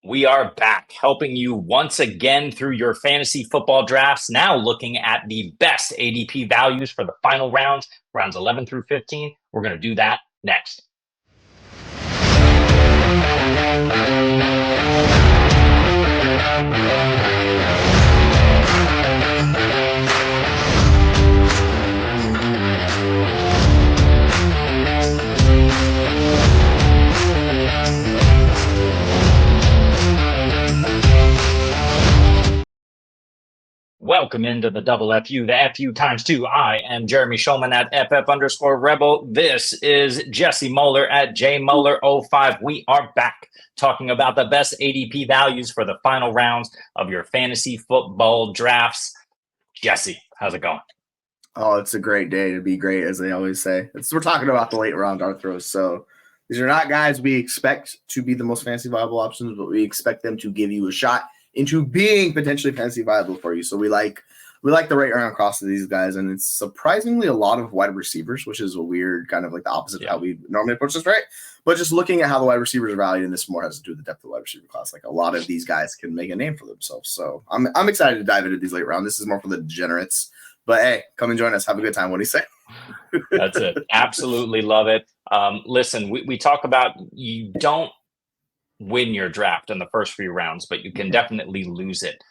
We are back helping you once again through your fantasy football drafts. Now looking at the best ADP values for the final rounds 11 through 15. We're going to do that next. Welcome into the double FU, the FU times two. I am Jeremy Schulman at FF_Rebel. This is Jesse Moeller at JMoeller05. We are back talking about the best ADP values for the final rounds of your fantasy football drafts. Jesse, how's it going? Oh, it's a great day to be great, as they always say. We're talking about the late round dart throws. So these are not guys we expect to be the most fantasy viable options, but we expect them to give you a shot into being potentially fantasy viable for you. So we like the right round cross of these guys, and it's surprisingly a lot of wide receivers, which is a weird kind of like the opposite of how we normally approach this, right? But just looking at how the wide receivers are valued, and this more has to do with the depth of the wide receiver class. Like a lot of these guys can make a name for themselves. So I'm excited to dive into these late rounds. This is more for the degenerates. But hey, come and join us. Have a good time. What do you say? That's it. Absolutely love it. Listen, we talk about you don't win your draft in the first few rounds, but you can definitely lose it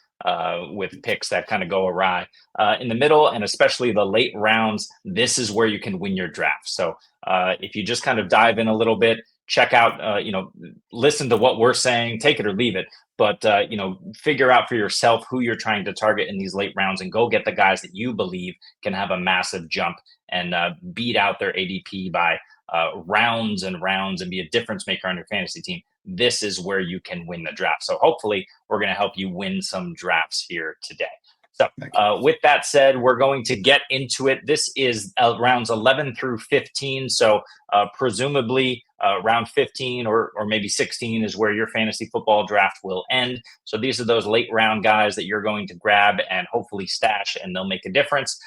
with picks that kind of go awry. In the middle and especially the late rounds, this is where you can win your draft. So if you just kind of dive in a little bit, check out, listen to what we're saying, take it or leave it. But, figure out for yourself who you're trying to target in these late rounds and go get the guys that you believe can have a massive jump and beat out their ADP by rounds and rounds and be a difference maker on your fantasy team. This is where you can win the draft. So hopefully we're going to help you win some drafts here today. So with that said, we're going to get into it. This is rounds 11 through 15. So presumably round 15 or maybe 16 is where your fantasy football draft will end. So these are those late round guys that you're going to grab and hopefully stash, and they'll make a difference.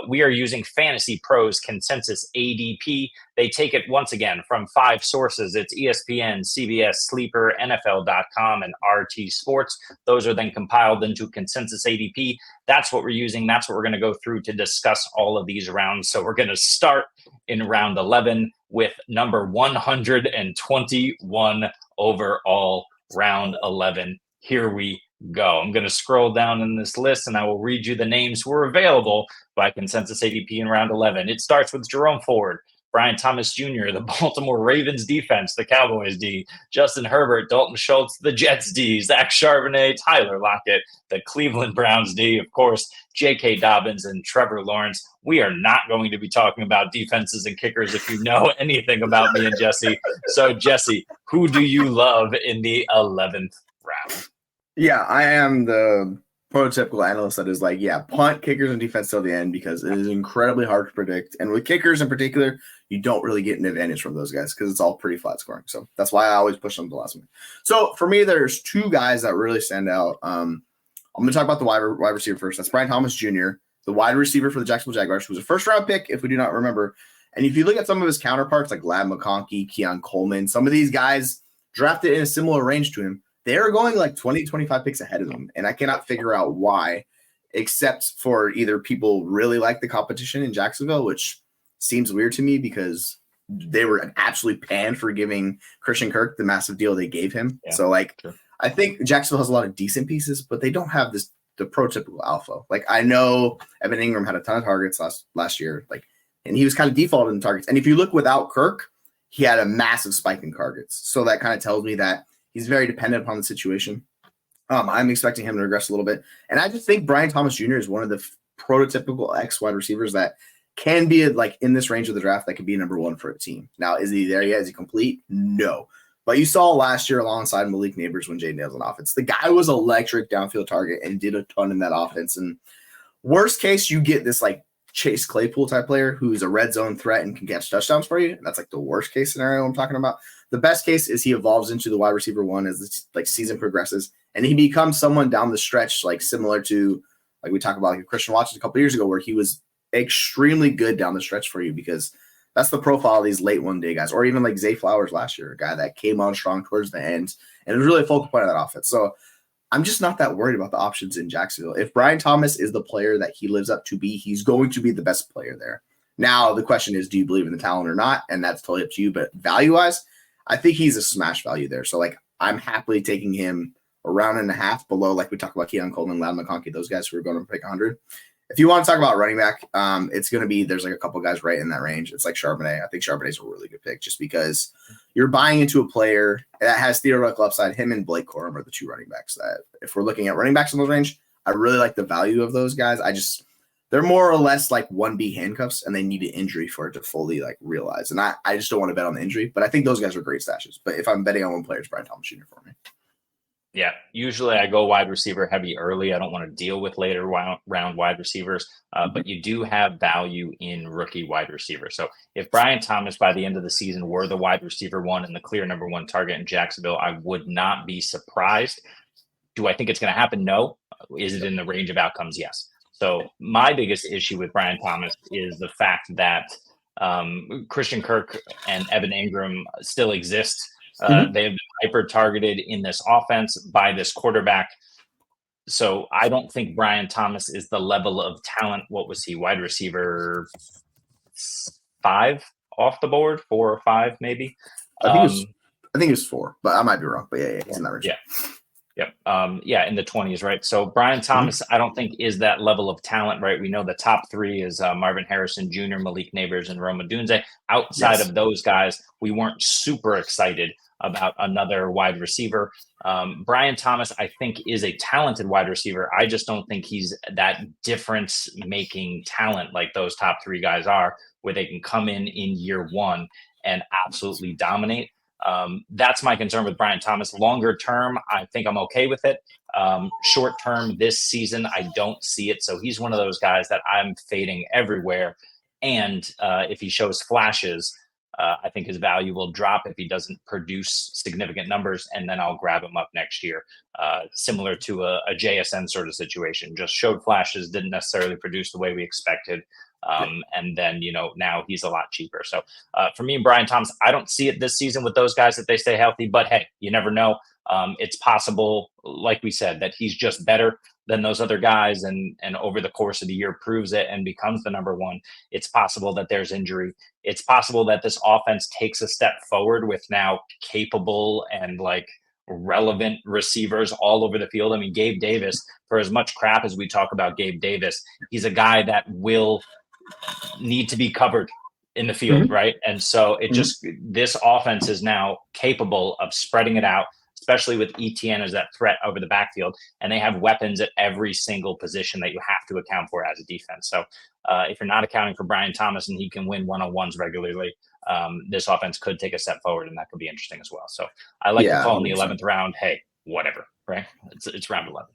We are using Fantasy Pros Consensus ADP. They take it once again from 5 sources. It's ESPN, CBS, Sleeper, NFL.com, and RT Sports. Those are then compiled into Consensus ADP. That's what we're using. That's what we're going to go through to discuss all of these rounds. So we're going to start in round 11 with number 121 overall, round 11. Here we go. I'm going to scroll down in this list and I will read you the names who are available by Consensus ADP in round 11. It starts with Jerome Ford, Brian Thomas Jr., the Baltimore Ravens defense, the Cowboys D, Justin Herbert, Dalton Schultz, the Jets D, Zack Charbonnet, Tyler Lockett, the Cleveland Browns D, of course, J.K. Dobbins, and Trevor Lawrence. We are not going to be talking about defenses and kickers if you know anything about me and Jesse. So, Jesse, who do you love in the 11th round? Yeah, I am the prototypical analyst that is like, punt, kickers, and defense till the end because it is incredibly hard to predict. And with kickers in particular, you don't really get an advantage from those guys because it's all pretty flat scoring. So that's why I always push them to the last one. So for me, there's 2 guys that really stand out. I'm going to talk about the wide receiver first. That's Brian Thomas Jr., the wide receiver for the Jacksonville Jaguars, who was a first-round pick, if we do not remember. And if you look at some of his counterparts, like Lad McConkey, Keon Coleman, some of these guys drafted in a similar range to him. They're going like 20, 25 picks ahead of them. And I cannot figure out why, except for either people really like the competition in Jacksonville, which seems weird to me because they were absolutely panned for giving Christian Kirk the massive deal they gave him. Yeah, so I think Jacksonville has a lot of decent pieces, but they don't have the prototypical alpha. Like I know Evan Ingram had a ton of targets last year, and he was kind of defaulted in targets. And if you look without Kirk, he had a massive spike in targets. So that kind of tells me that he's very dependent upon the situation. I'm expecting him to regress a little bit. And I just think Brian Thomas Jr. is one of the prototypical X wide receivers that can be in this range of the draft that could be number 1 for a team. Now, is he there yet? Is he complete? No. But you saw last year alongside Malik Neighbors when Jaden Dale's on offense. The guy was electric downfield target and did a ton in that offense. And worst case, you get this Chase Claypool type player who's a red zone threat and can catch touchdowns for you. That's the worst case scenario I'm talking about. The best case is he evolves into the wide receiver 1 as the season progresses, and he becomes someone down the stretch, similar to we talked about Christian Watson a couple years ago, where he was extremely good down the stretch for you because that's the profile of these late one day guys, or even Zay Flowers last year, a guy that came on strong towards the end And it was really a focal point of that offense. So I'm just not that worried about the options in Jacksonville. If Brian Thomas is the player that he lives up to be, he's going to be the best player there. Now, the question is, do you believe in the talent or not? And that's totally up to you. But value-wise, I think he's a smash value there. So, like, I'm happily taking him a round and a half below, like we talked about Keon Coleman, Loud McConkey, those guys who are going to pick 100. If you want to talk about running back, it's going to be, there's like a couple guys right in that range. It's like Charbonnet. I think Charbonnet's a really good pick just because you're buying into a player that has theoretical upside. Him and Blake Corum are the two running backs that, if we're looking at running backs in those range, I really like the value of those guys. They're more or less like 1B handcuffs, and they need an injury for it to fully like realize. And I just don't want to bet on the injury, but I think those guys are great stashes. But if I'm betting on one player, it's Brian Thomas Jr. for me. Yeah, usually I go wide receiver heavy early. I don't want to deal with later round wide receivers, but you do have value in rookie wide receiver. So if Brian Thomas by the end of the season were the wide receiver one and the clear number one target in Jacksonville, I would not be surprised. Do I think it's going to happen? No. Is it in the range of outcomes? Yes. So my biggest issue with Brian Thomas is the fact that Christian Kirk and Evan Ingram still exist. They have been hyper targeted in this offense by this quarterback. So I don't think Brian Thomas is the level of talent. What was he? Wide receiver 5 off the board, 4 or 5 maybe. I think it was 4, but I might be wrong. But yeah, he's in that range. Yeah. Yep. In the 20s, right? So Brian Thomas, I don't think is that level of talent, right? We know the top 3 is Marvin Harrison Jr., Malik Neighbors, and Rome Odunze. Outside of those guys, we weren't super excited about another wide receiver. Brian Thomas, I think, is a talented wide receiver. I just don't think he's that difference-making talent like those top 3 guys are, where they can come in year one and absolutely dominate. That's my concern with Brian Thomas. Longer term, I think I'm okay with it. Short term, this season, I don't see it. So he's one of those guys that I'm fading everywhere. And if he shows flashes, I think his value will drop if he doesn't produce significant numbers, and then I'll grab him up next year. Similar to a JSN sort of situation. Just showed flashes, didn't necessarily produce the way we expected. And then, now he's a lot cheaper. So for me and Brian Thomas, I don't see it this season with those guys if they stay healthy. But hey, you never know. It's possible, like we said, that he's just better than those other guys and over the course of the year proves it and becomes the number one. It's possible that there's injury. It's possible that this offense takes a step forward with now capable and like relevant receivers all over the field. I mean, Gabe Davis, for as much crap as we talk about Gabe Davis, he's a guy that will need to be covered in the field, right? And so this offense is now capable of spreading it out, especially with ETN as that threat over the backfield. And they have weapons at every single position that you have to account for as a defense. So if you're not accounting for Brian Thomas and he can win one-on-ones regularly, this offense could take a step forward, and that could be interesting as well. So I like to call in the 11th round, hey, whatever, right? It's round 11.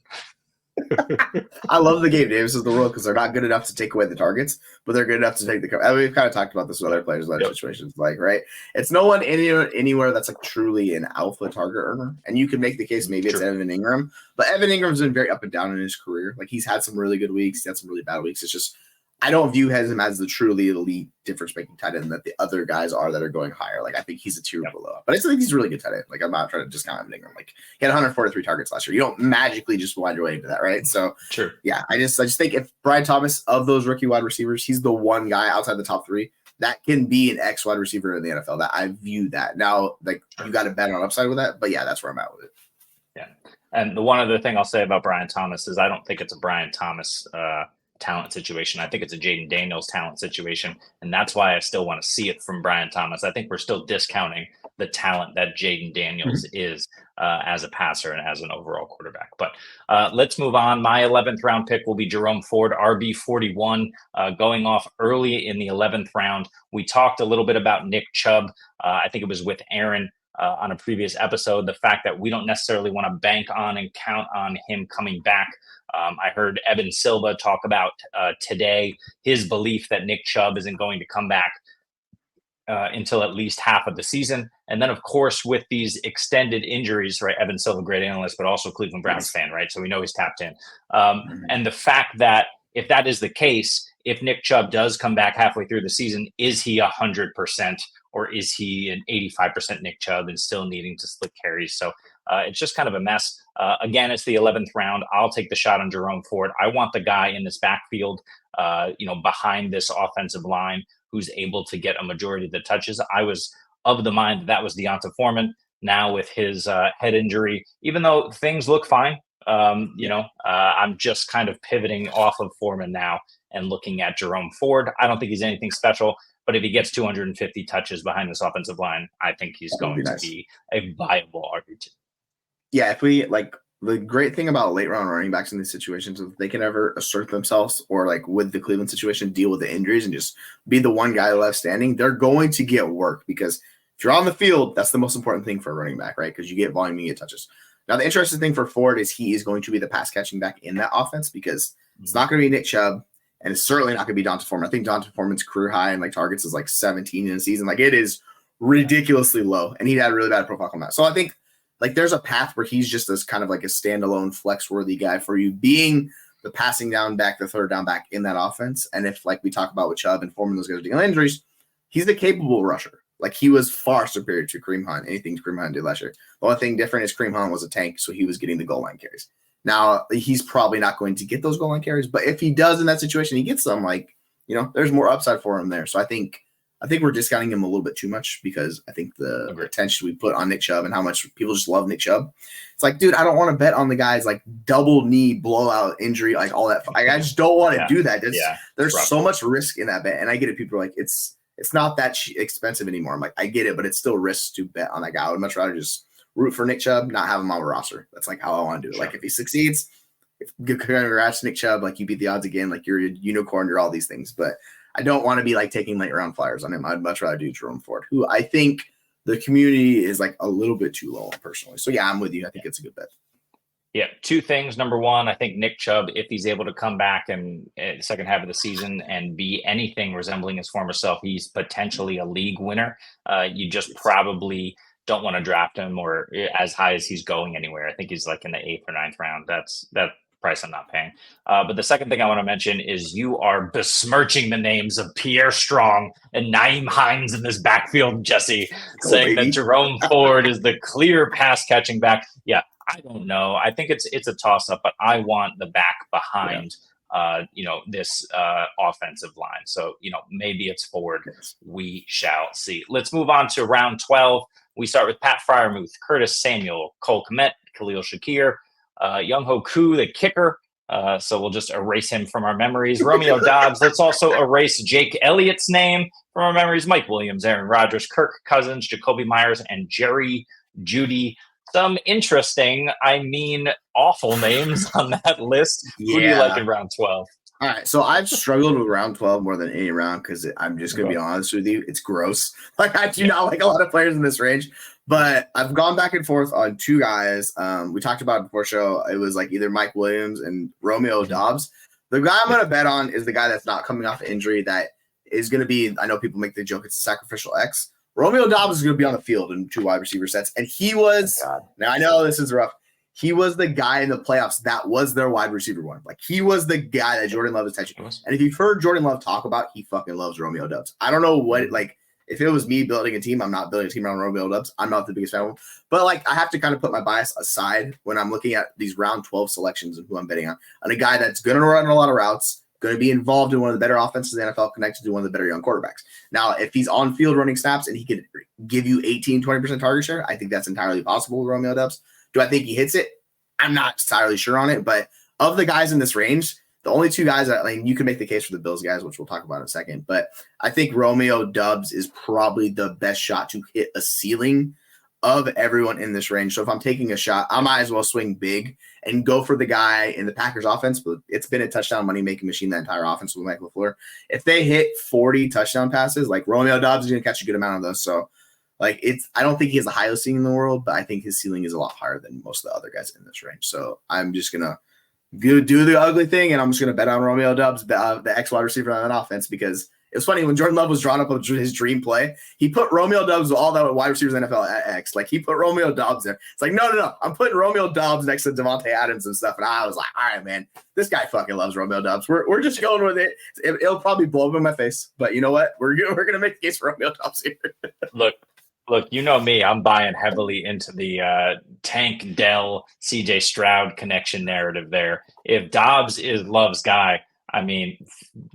I love the Gabe Davis of the world because they're not good enough to take away the targets, but they're good enough to take the cover. We've kind of talked about this with other players in other situations, like, right? It's no one anywhere that's like truly an alpha target earner. And you can make the case maybe it's Evan Ingram, but Evan Ingram's been very up and down in his career. Like he's had some really good weeks, he had some really bad weeks. It's just I don't view him as the truly elite difference-making tight end that the other guys are that are going higher. Like, I think he's a tier below. But I still think he's a really good tight end. Like, I'm not trying to discount Evan Ingram. Like, he had 143 targets last year. You don't magically just wind your way into that, right? So, yeah, I just think if Brian Thomas, of those rookie wide receivers, he's the one guy outside the top 3 that can be an X wide receiver in the NFL. That I view that. Now, like, you got to bet on upside with that. But, yeah, that's where I'm at with it. Yeah. And the one other thing I'll say about Brian Thomas is I don't think it's a Brian Thomas talent situation. I think it's a Jaden Daniels talent situation. And that's why I still want to see it from Brian Thomas. I think we're still discounting the talent that Jaden Daniels is as a passer and as an overall quarterback. But let's move on. My 11th round pick will be Jerome Ford, RB41, going off early in the 11th round. We talked a little bit about Nick Chubb. I think it was with Aaron on a previous episode, the fact that we don't necessarily want to bank on and count on him coming back. I heard Evan Silva talk about today his belief that Nick Chubb isn't going to come back until at least half of the season. And then, of course, with these extended injuries, right, Evan Silva, great analyst, but also Cleveland Browns fan, right? So we know he's tapped in. And the fact that if that is the case, if Nick Chubb does come back halfway through the season, is he 100% or is he an 85% Nick Chubb and still needing to split carries? So It's just kind of a mess. Again, it's the 11th round. I'll take the shot on Jerome Ford. I want the guy in this backfield, behind this offensive line who's able to get a majority of the touches. I was of the mind that was Deonta Foreman. Now with his head injury, even though things look fine, I'm just kind of pivoting off of Foreman now and looking at Jerome Ford. I don't think he's anything special, but if he gets 250 touches behind this offensive line, I think he's going to be a viable RB2. Yeah, if we the great thing about late round running backs in these situations is they can ever assert themselves or with the Cleveland situation, deal with the injuries and just be the one guy left standing. They're going to get work because if you're on the field, that's the most important thing for a running back, right? Because you get volume, you get touches. Now, the interesting thing for Ford is he is going to be the pass catching back in that offense because it's not going to be Nick Chubb and it's certainly not going to be Dontayvion Foreman. I think Dontayvion Foreman's career high in targets is 17 in a season. It is ridiculously low, and he had a really bad profile on that. So I think there's a path where he's just this kind of a standalone flex-worthy guy for you, being the passing down back, the third down back in that offense. And if we talk about with Chubb and Foreman, those guys are dealing injuries, he's the capable rusher. He was far superior to Kareem Hunt, anything Kareem Hunt did last year. The only thing different is Kareem Hunt was a tank, so he was getting the goal line carries. Now, he's probably not going to get those goal line carries, but if he does in that situation, he gets them, there's more upside for him there. So I think we're discounting him a little bit too much because I think the attention we put on Nick Chubb and how much people just love Nick Chubb. It's dude, I don't want to bet on the guys double knee blowout injury, all that. I just don't want to do that. There's so much risk in that bet. And I get it. People are it's not that expensive anymore. I'm I get it, but it's still risks to bet on that guy. I would much rather just root for Nick Chubb, not have him on a roster. That's how I want to do it. Sure. If he succeeds, congrats Nick Chubb, you beat the odds again, you're a unicorn, you're all these things. But I don't want to be taking late round flyers on him. I'd much rather do Jerome Ford, who I think the community is a little bit too low personally. So yeah, I'm with you. I think it's a good bet. Yeah, two things. Number one, I think Nick Chubb, if he's able to come back in the second half of the season and be anything resembling his former self, he's potentially a league winner. You just probably don't want to draft him or as high as he's going anywhere. I think he's in the 8th or 9th round. That's price I'm not paying. But the second thing I want to mention is you are besmirching the names of Pierre Strong and Naeem Hines in this backfield, Jesse, saying that Jerome Ford is the clear pass catching back. Yeah, I don't know. I think it's a toss up, but I want the back behind this offensive line. So, maybe it's Ford. Yes. We shall see. Let's move on to round 12. We start with Pat Freiermuth, Curtis Samuel, Cole Kmet, Khalil Shakir, Younghoe Koo, the kicker. So we'll just erase him from our memories. Romeo Doubs. Let's also erase Jake Elliott's name from our memories. Mike Williams, Aaron Rodgers, Kirk Cousins, Jacoby Myers, and Jerry Jeudy. Some interesting, awful names on that list. Yeah. Who do you like in round 12? All right, so I've struggled with round 12 more than any round because I'm just going to be honest with you. It's gross. I do not like a lot of players in this range, but I've gone back and forth on two guys. We talked about it before show. It was either Mike Williams and Romeo Doubs. The guy I'm going to bet on is the guy that's not coming off an injury that is going to be, I know people make the joke, it's a sacrificial X. Romeo Doubs is going to be on the field in 2 wide receiver sets, and he was, now I know this is rough, he was the guy in the playoffs that was their wide receiver one. He was the guy that Jordan Love is touching. And if you've heard Jordan Love talk about, he fucking loves Romeo Doubs. I don't know what, if it was me building a team, I'm not building a team around Romeo Doubs. I'm not the biggest fan of him. But, I have to kind of put my bias aside when I'm looking at these round 12 selections and who I'm betting on a guy that's going to run a lot of routes, going to be involved in one of the better offenses in the NFL, connected to one of the better young quarterbacks. Now, if he's on field running snaps and he could give you 18, 20% target share, I think that's entirely possible with Romeo Doubs. Do I think he hits it? I'm not entirely sure on it, but of the guys in this range, the only two guys that you can make the case for the Bills guys, which we'll talk about in a second, but I think Romeo Doubs is probably the best shot to hit a ceiling of everyone in this range. So if I'm taking a shot, I might as well swing big and go for the guy in the Packers offense, but it's been a touchdown money-making machine, that entire offense with Mike LaFleur. If they hit 40 touchdown passes, Romeo Doubs is going to catch a good amount of those. So I don't think he has the highest ceiling in the world, but I think his ceiling is a lot higher than most of the other guys in this range. So I'm just going to do the ugly thing, and I'm just going to bet on Romeo Doubs, the X wide receiver on that offense, because it was funny when Jordan Love was drawn up of his dream play, he put Romeo Doubs with all the wide receivers in the NFL at X. He put Romeo Doubs there. It's no. I'm putting Romeo Doubs next to Devontae Adams and stuff. And I was like, all right, man, this guy fucking loves Romeo Doubs. We're just going with it. It'll probably blow up in my face, but you know what? We're going to make the case for Romeo Doubs here. Look, Look, you know me, I'm buying heavily into the Tank Dell CJ Stroud connection narrative there. If Dobbs is Love's guy, I mean,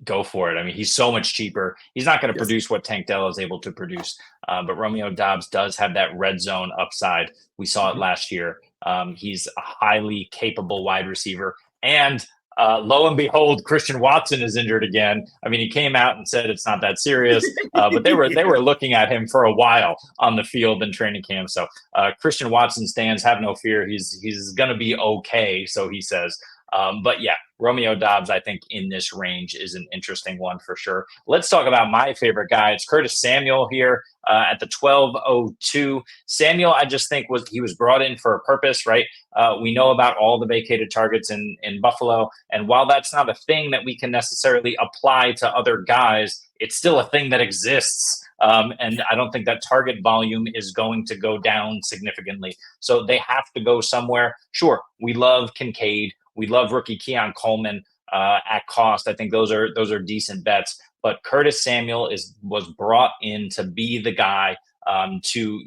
go for it. I mean, he's so much cheaper. He's not going to Yes. produce what Tank Dell is able to produce, but Romeo Doubs does have that red zone upside. We saw it last year. He's a highly capable wide receiver, and lo and behold, Christian Watson is injured again. I mean, he came out and said it's not that serious, but they were looking at him for a while on the field in training camp. So Christian Watson stands. Have no fear. He's going to be okay. So he says. But yeah, Romeo Doubs, I think in this range is an interesting one for sure. Let's talk about my favorite guy. It's Curtis Samuel here at the 1202. Samuel, I just think he was brought in for a purpose, right? We know about all the vacated targets in Buffalo. And while that's not a thing that we can necessarily apply to other guys, it's still a thing that exists. And I don't think that target volume is going to go down significantly. So they have to go somewhere. Sure, we love Kincaid. We love rookie Keon Coleman at cost. I think those are decent bets. But Curtis Samuel was brought in to be the guy to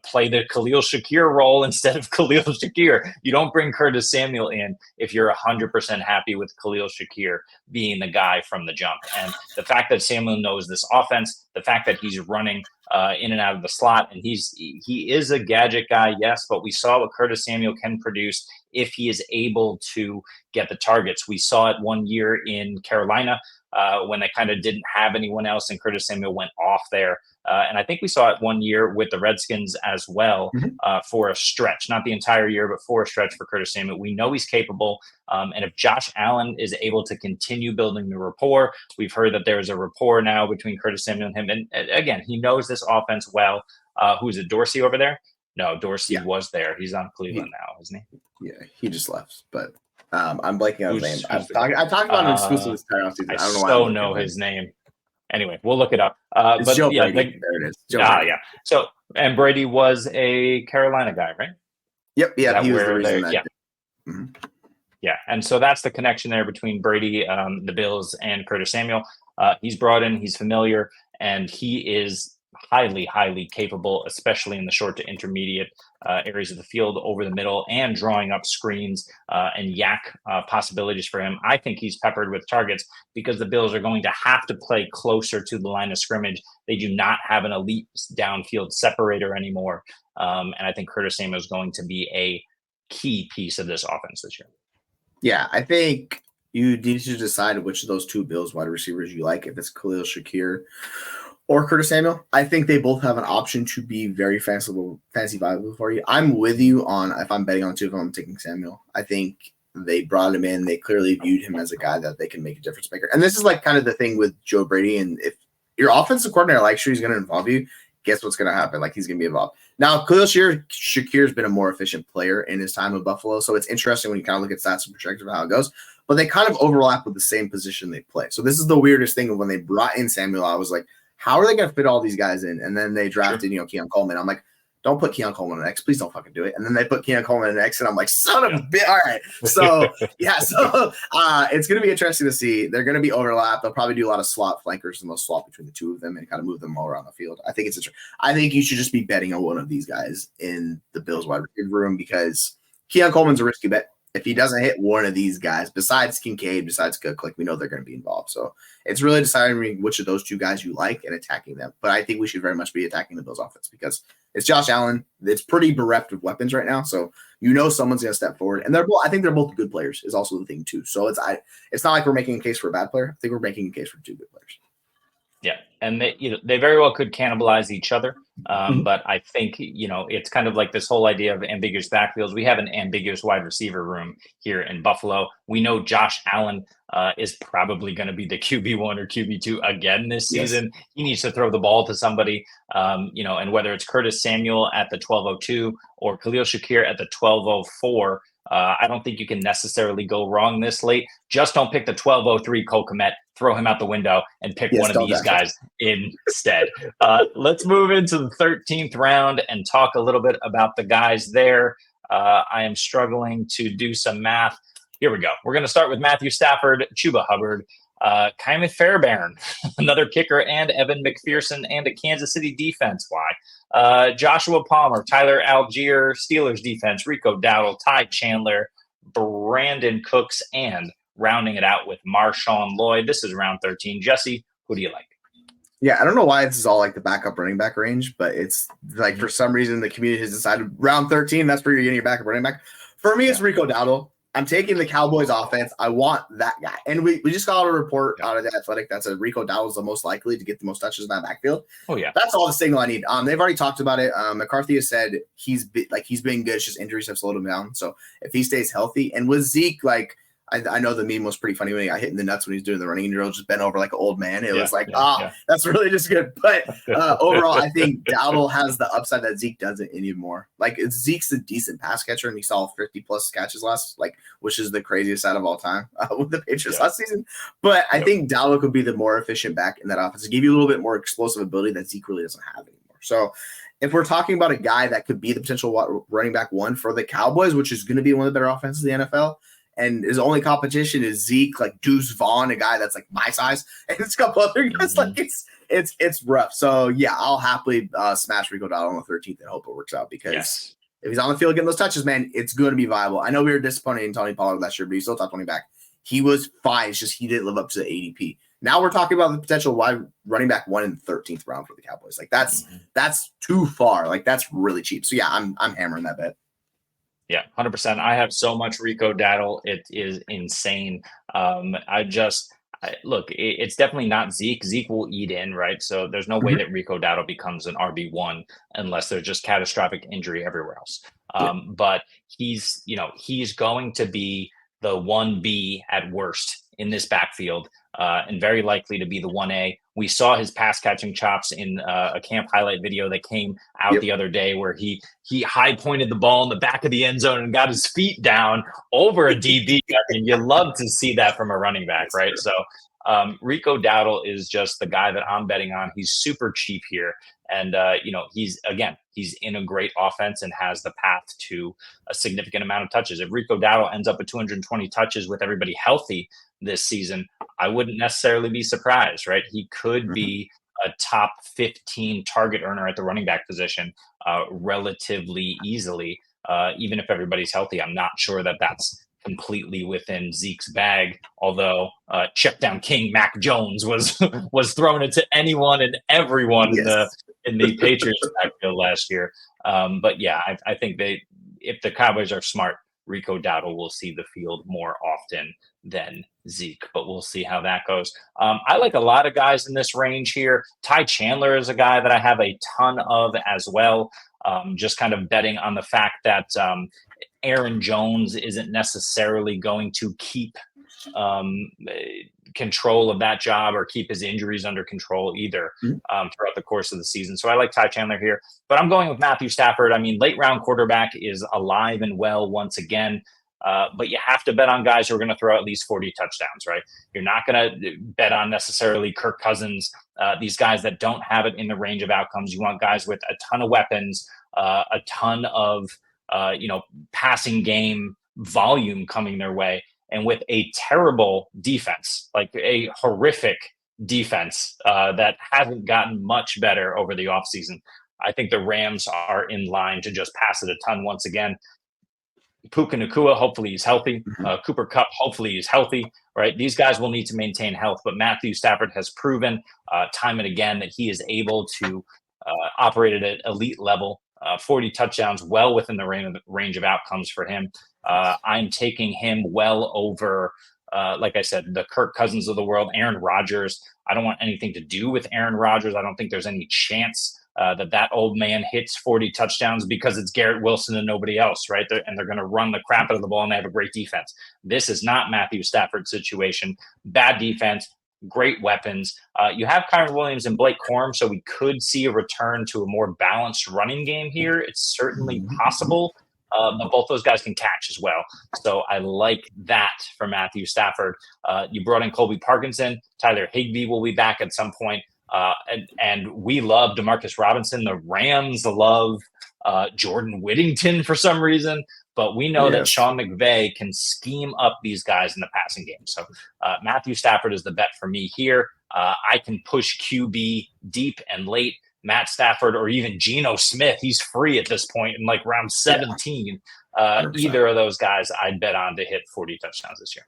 play the Khalil Shakir role instead of Khalil Shakir. You don't bring Curtis Samuel in if you're 100% happy with Khalil Shakir being the guy from the jump. And the fact that Samuel knows this offense, the fact that he's running in and out of the slot, and he is a gadget guy, yes, but we saw what Curtis Samuel can produce if he is able to get the targets. We saw it one year in Carolina when they kind of didn't have anyone else, and Curtis Samuel went off there. And I think we saw it one year with the Redskins as well for a stretch, not the entire year, but for a stretch for Curtis Samuel. We know he's capable. And if Josh Allen is able to continue building the rapport, we've heard that there is a rapport now between Curtis Samuel and him. And again, he knows this offense well. Who's it, Dorsey over there? No, Dorsey was there. He's on Cleveland now, isn't he? Yeah, he just left. But I'm blanking on his name. I've talked about him exclusively this entire offseason. I don't know why. I don't know his name. Anyway, we'll look it up. It's but Joe yeah, Brady. There it is. Joe Brady. Yeah. So, and Brady was a Carolina guy, right? Yep. Yeah, he was the reason that. Yeah. Mm-hmm. Yeah, and so that's the connection there between Brady, the Bills, and Curtis Samuel. He's brought in, he's familiar, and he is highly, highly capable, especially in the short to intermediate areas of the field, over the middle, and drawing up screens and yak possibilities for him. I think he's peppered with targets because the Bills are going to have to play closer to the line of scrimmage. They do not have an elite downfield separator anymore. And I think Curtis Samuel is going to be a key piece of this offense this year. Yeah, I think you need to decide which of those two Bills wide receivers you like, if it's Khalil Shakir or Curtis Samuel. I think they both have an option to be very fancy viable for you. I'm with you on, if I'm betting on two of them, I'm taking Samuel. I think they brought him in. They clearly viewed him as a guy that they can make a difference maker. And this is like kind of the thing with Joe Brady. And if your offensive coordinator likes you, he's going to involve you, guess what's going to happen? Like, he's going to be involved. Now, Khalil Shakir's been a more efficient player in his time with Buffalo. So it's interesting when you kind of look at stats and perspective of how it goes. But they kind of overlap with the same position they play. So this is the weirdest thing of when they brought in Samuel. I was like, how are they going to fit all these guys in? And then they drafted, Keon Coleman. I'm like, don't put Keon Coleman on X. Please don't fucking do it. And then they put Keon Coleman on X, and I'm like, son of a bitch. All right. So, it's going to be interesting to see. They're going to be overlap. They'll probably do a lot of slot flankers, and they'll swap between the two of them and kind of move them all around the field. I think it's interesting. I think you should just be betting on one of these guys in the Bills wide receiver room because Keon Coleman's a risky bet. If he doesn't hit one of these guys, besides Kincaid, besides Cook, like, we know they're going to be involved. So it's really deciding which of those two guys you like and attacking them. But I think we should very much be attacking the Bills offense because it's Josh Allen. It's pretty bereft of weapons right now. So someone's going to step forward. And I think they're both good players is also the thing too. So it's not like we're making a case for a bad player. I think we're making a case for two good players. Yeah, and they very well could cannibalize each other. But I think, it's kind of like this whole idea of ambiguous backfields. We have an ambiguous wide receiver room here in Buffalo. We know Josh Allen is probably going to be the QB1 or QB2 again this season. Yes. He needs to throw the ball to somebody, and whether it's Curtis Samuel at the 1202 or Khalil Shakir at the 1204, I don't think you can necessarily go wrong this late. Just don't pick the 1203 Cole Kmet, throw him out the window, and pick one of these guys instead. Let's move into the 13th round and talk a little bit about the guys there. I am struggling to do some math. Here we go. We're going to start with Matthew Stafford, Chuba Hubbard. Kymon Fairbairn, another kicker, and Evan McPherson, and a Kansas City defense. Why? Joshua Palmer, Tyler Algier, Steelers defense, Rico Dowdle, Ty Chandler, Brandon Cooks, and rounding it out with Marshawn Lloyd. This is round 13. Jesse, who do you like? Yeah, I don't know why this is all like the backup running back range, but it's like for some reason the community has decided round 13, that's where you're getting your backup running back. For me, it's Rico Dowdle. I'm taking the Cowboys offense. I want that guy. And we just got a report out of the Athletic that said Rico Dowdle is the most likely to get the most touches in that backfield. Oh, yeah. That's all the signal I need. They've already talked about it. McCarthy has said he's been good. It's just injuries have slowed him down. So if he stays healthy, and with Zeke, like I know the meme was pretty funny when he got hit in the nuts when he was doing the running drill, just bent over like an old man. It was like, that's really just good. But overall, I think Dowdle has the upside that Zeke doesn't anymore. Like Zeke's a decent pass catcher, and he saw 50+ catches which is the craziest out of all time with the Patriots last season. But I think Dowdle could be the more efficient back in that offense to give you a little bit more explosive ability that Zeke really doesn't have anymore. So if we're talking about a guy that could be the potential running back one for the Cowboys, which is going to be one of the better offenses in the NFL, and his only competition is Zeke, like Deuce Vaughn, a guy that's like my size, and it's a couple other guys. Like it's rough. So yeah, I'll happily smash Rico Dowdle on the 13th and hope it works out because if he's on the field getting those touches, man, it's going to be viable. I know we were disappointed in Tony Pollard last year, but he still top 20 back. He was fine. It's just he didn't live up to the ADP. Now we're talking about the potential wide running back one in the 13th round for the Cowboys. Like that's too far. Like that's really cheap. So yeah, I'm hammering that bet. Yeah, 100%. I have so much Rico Dowdle. It is insane. Look, it's definitely not Zeke. Zeke will eat in, right? So there's no way that Rico Dowdle becomes an RB1 unless there's just catastrophic injury everywhere else. But he's going to be the 1B at worst in this backfield, and very likely to be the 1A. We saw his pass catching chops in a camp highlight video that came out the other day where he high pointed the ball in the back of the end zone and got his feet down over a DB. I mean, you love to see that from a running back, right? So Rico Dowdle is just the guy that I'm betting on. He's super cheap here. And, he's in a great offense and has the path to a significant amount of touches. If Rico Dowdle ends up with 220 touches with everybody healthy this season, I wouldn't necessarily be surprised, right? He could be a top 15 target earner at the running back position relatively easily, even if everybody's healthy. I'm not sure that that's completely within Zeke's bag, although check down king Mac Jones was thrown into anyone and everyone in the Patriots backfield last year. But yeah, I think if the Cowboys are smart, Rico Dowdle will see the field more often than Zeke, but we'll see how that goes. I like a lot of guys in this range here. Ty Chandler is a guy that I have a ton of as well. Just kind of betting on the fact that Aaron Jones isn't necessarily going to keep control of that job or keep his injuries under control either throughout the course of the season. So I like Ty Chandler here, but I'm going with Matthew Stafford. I mean, late round quarterback is alive and well once again, but you have to bet on guys who are going to throw at least 40 touchdowns, right? You're not going to bet on necessarily Kirk Cousins, these guys that don't have it in the range of outcomes. You want guys with a ton of weapons, a ton of passing game volume coming their way. And with a terrible defense, like a horrific defense that hasn't gotten much better over the offseason, I think the Rams are in line to just pass it a ton once again. Puka Nacua, hopefully he's healthy. Cooper Kupp, hopefully he's healthy, right? These guys will need to maintain health, but Matthew Stafford has proven time and again that he is able to operate at an elite level. 40 touchdowns, well within the range of outcomes for him. I'm taking him well over, like I said, the Kirk Cousins of the world, Aaron Rodgers. I don't want anything to do with Aaron Rodgers. I don't think there's any chance that old man hits 40 touchdowns because it's Garrett Wilson and nobody else, right? And they're going to run the crap out of the ball and they have a great defense. This is not Matthew Stafford's situation. Bad defense, great weapons. You have Kyron Williams and Blake Corum, so we could see a return to a more balanced running game here. It's certainly possible, but both those guys can catch as well. So I like that for Matthew Stafford. You brought in Colby Parkinson. Tyler Higbee will be back at some point. And we love Demarcus Robinson. The Rams love Jordan Whittington for some reason. but we know that Yes. Sean McVay can scheme up these guys in the passing game. So Matthew Stafford is the bet for me here. I can push QB deep and late. Matt Stafford or even Geno Smith, he's free at this point in like round 17. 100%. Either of those guys I'd bet on to hit 40 touchdowns this year.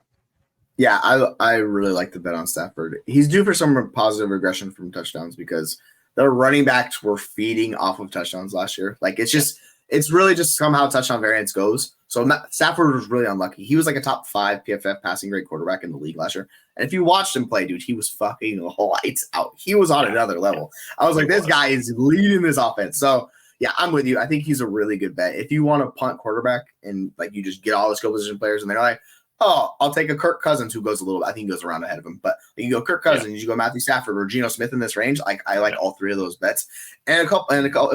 Yeah, I really like the bet on Stafford. He's due for some positive regression from touchdowns because the running backs were feeding off of touchdowns last year. Like it's really just somehow touchdown variance goes. So Stafford was really unlucky. He was like a top 5 PFF passing grade quarterback in the league last year. And if you watched him play, dude, he was fucking lights out. He was on another level. I was like, this guy is leading this offense. So yeah, I'm with you. I think he's a really good bet. If you want to punt quarterback and like you just get all the skill position players and they're like, oh, I'll take a Kirk Cousins who goes a little, I think he goes around ahead of him. But you go Kirk Cousins, you go Matthew Stafford or Geno Smith in this range. I like all 3 of those bets. And it was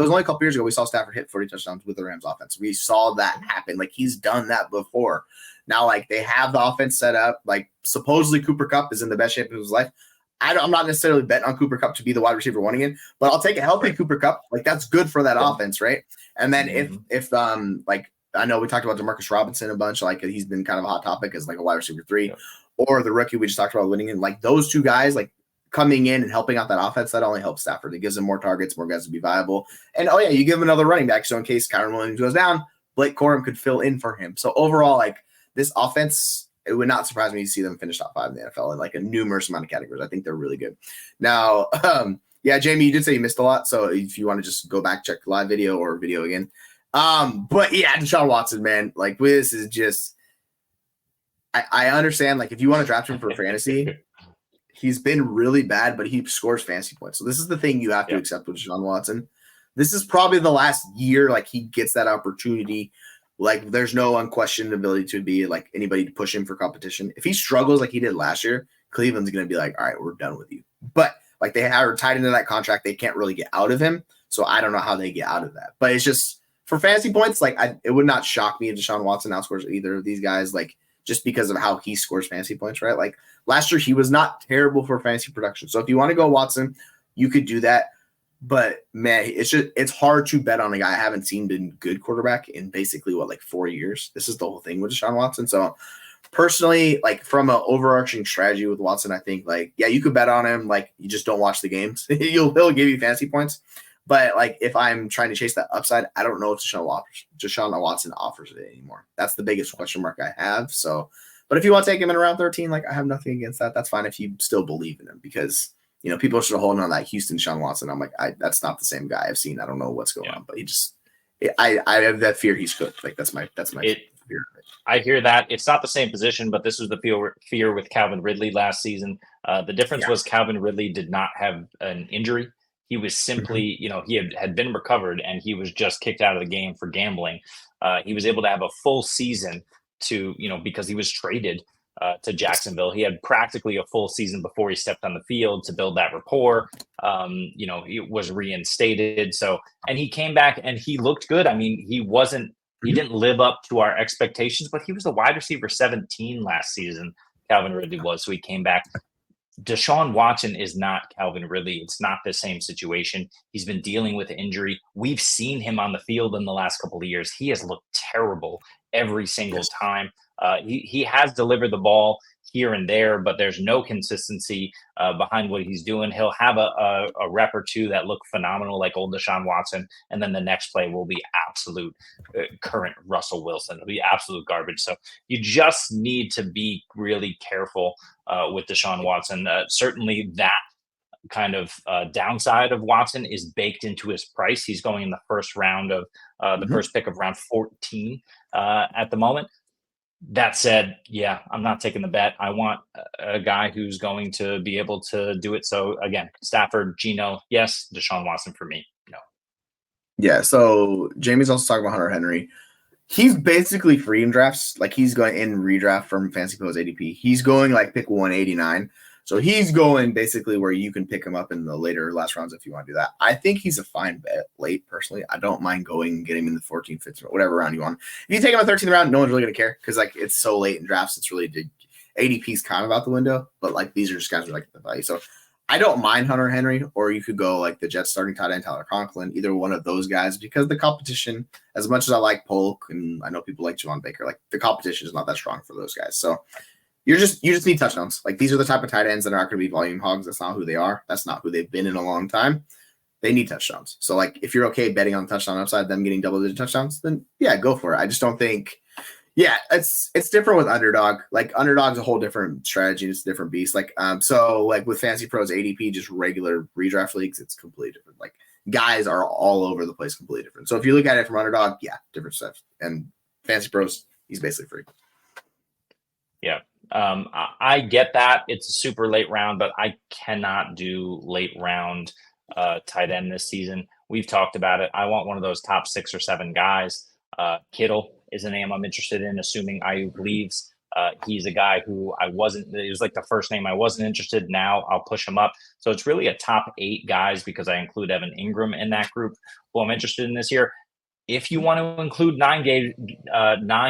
only a couple years ago we saw Stafford hit 40 touchdowns with the Rams offense. We saw that happen. Like he's done that before. Now, like they have the offense set up. Like supposedly Cooper Kupp is in the best shape of his life. I'm not necessarily betting on Cooper Kupp to be the wide receiver one again, but I'll take a healthy Cooper Kupp. Like that's good for that offense, right? And then if like I know we talked about Demarcus Robinson a bunch, like he's been kind of a hot topic as like a wide receiver 3, or the rookie we just talked about winning in. Like those 2 guys, like coming in and helping out that offense, that only helps Stafford. It gives him more targets, more guys to be viable. And you give him another running back, so in case Kyron Williams goes down, Blake Corum could fill in for him. So overall, like this offense, it would not surprise me to see them finish top 5 in the NFL in like a numerous amount of categories. I think they're really good. Now, Jamie, you did say you missed a lot, so if you want to just go back, check live video or video again. But yeah, Deshaun Watson, man, like this is just, I understand, like if you want to draft him for fantasy, he's been really bad, but he scores fantasy points. So this is the thing you have to accept with Deshaun Watson. This is probably the last year, like he gets that opportunity. Like there's no unquestioned ability to be like anybody to push him for competition. If he struggles like he did last year, Cleveland's going to be like, all right, we're done with you. But like they are tied into that contract. They can't really get out of him. So I don't know how they get out of that, but it's just, for fantasy points, like it would not shock me if Deshaun Watson outscores either of these guys, like just because of how he scores fantasy points, right? Like last year, he was not terrible for fantasy production. So if you want to go Watson, you could do that. But man, it's hard to bet on a guy I haven't seen been good quarterback in basically 4 years. This is the whole thing with Deshaun Watson. So personally, like from an overarching strategy with Watson, I think like you could bet on him. Like you just don't watch the games. He'll give you fantasy points. But like if I'm trying to chase that upside, I don't know if Deshaun Watson offers it anymore. That's the biggest question mark I have. So, but if you want to take him in around 13, like I have nothing against that. That's fine if you still believe in him because people are still holding on that Houston Deshaun Watson. I'm like, that's not the same guy I've seen. I don't know what's going on, but I have that fear he's cooked. Like that's my fear. I hear that it's not the same position, but this was the fear with Calvin Ridley last season. The difference was Calvin Ridley did not have an injury. He was simply, he had been recovered and he was just kicked out of the game for gambling. He was able to have a full season because he was traded to Jacksonville. He had practically a full season before he stepped on the field to build that rapport. He was reinstated. So, and he came back and he looked good. I mean, he didn't live up to our expectations, but he was the wide receiver 17 last season. Calvin Ridley was, so he came back. Deshaun Watson is not Calvin Ridley. It's not the same situation. He's been dealing with injury. We've seen him on the field in the last couple of years. He has looked terrible every single time. He has delivered the ball here and there, but there's no consistency behind what he's doing. He'll have a rep or two that look phenomenal, like old Deshaun Watson, and then the next play will be absolute current Russell Wilson. It'll be absolute garbage. So you just need to be really careful with Deshaun Watson. Certainly that kind of downside of Watson is baked into his price. He's going in the first round of the first pick of round 14 at the moment. That said, I'm not taking the bet. I want a guy who's going to be able to do it. So again, Stafford, Geno, yes. Deshaun Watson for me, no. Yeah, so Jamie's also talking about Hunter Henry. He's basically free in drafts. Like he's going in redraft from Fantasy Pros ADP. He's going like pick 189. So he's going basically where you can pick him up in the later last rounds if you want to do that. I think he's a fine bet late, personally. I don't mind going and getting him in the 14th, 15th, whatever round you want. If you take him in the 13th round, no one's really going to care because like it's so late in drafts. It's really ADP's kind of out the window, but like these are just guys who like the value. So I don't mind Hunter Henry, or you could go like the Jets starting tight end Tyler Conklin, either one of those guys, because the competition, as much as I like Polk and I know people like Javon Baker, like the competition is not that strong for those guys. So you just need touchdowns. Like these are the type of tight ends that are not going to be volume hogs. That's not who they are. That's not who they've been in a long time. They need touchdowns. So like if you're okay betting on touchdown upside, them getting double-digit touchdowns, then yeah, go for it. I just don't think. Yeah, it's different with underdog. Like underdog's a whole different strategy. It's a different beast. Like so like with Fantasy Pros ADP, just regular redraft leagues, it's completely different. Like guys are all over the place, completely different. So if you look at it from underdog, yeah, different stuff. And Fantasy Pros, he's basically free. Yeah. I get that it's a super late round, but I cannot do late round tight end this season. We've talked about it. I want one of those top 6 or 7 guys. Kittle is a name I'm interested in, assuming Ayuk leaves. He's a guy who it was like the first name I wasn't interested. Now I'll push him up. So it's really a top 8 guys because I include Evan Ingram in that group who I'm interested in this year. If you want to include 9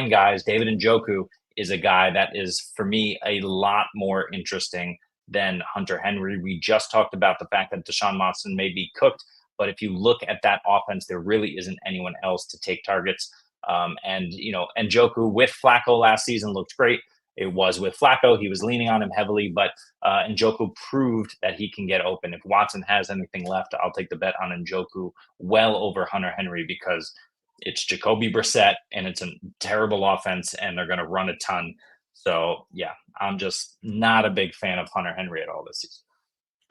guys, David Njoku is a guy that is, for me, a lot more interesting than Hunter Henry. We just talked about the fact that Deshaun Watson may be cooked, but if you look at that offense, there really isn't anyone else to take targets. And Njoku with Flacco last season looked great. It was with Flacco. He was leaning on him heavily, but Njoku proved that he can get open. If Watson has anything left, I'll take the bet on Njoku well over Hunter Henry because it's Jacoby Brissett and it's a terrible offense and they're going to run a ton. So, yeah, I'm just not a big fan of Hunter Henry at all this season.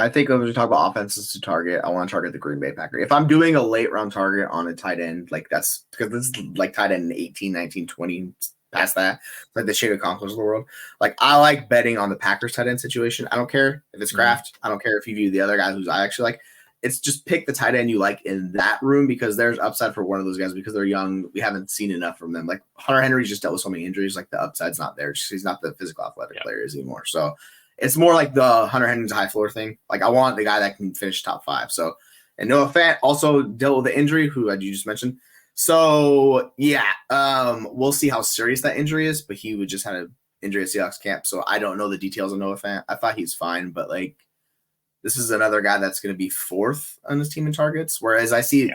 I think when we talk about offenses to target, I want to target the Green Bay Packers. If I'm doing a late round target on a tight end, like that's because this is like tight end 18, 19, 20, past that, like the shade of conquers of the world. Like I like betting on the Packers tight end situation. I don't care if it's Kraft. I don't care if you view the other guys who's I actually like. It's just pick the tight end you like in that room because there's upside for one of those guys because they're young. We haven't seen enough from them. Like Hunter Henry's just dealt with so many injuries. Like the upside's not there. He's not the physical athletic player is anymore. So it's more like the Hunter Henry's high floor thing. Like I want the guy that can finish top 5. So, and Noah Fant also dealt with the injury, who you just mentioned. So yeah, we'll see how serious that injury is. But he would just had an injury at Seahawks camp, so I don't know the details of Noah Fant. I thought he's fine, but like this is another guy that's going to be 4th on this team in targets. Whereas I see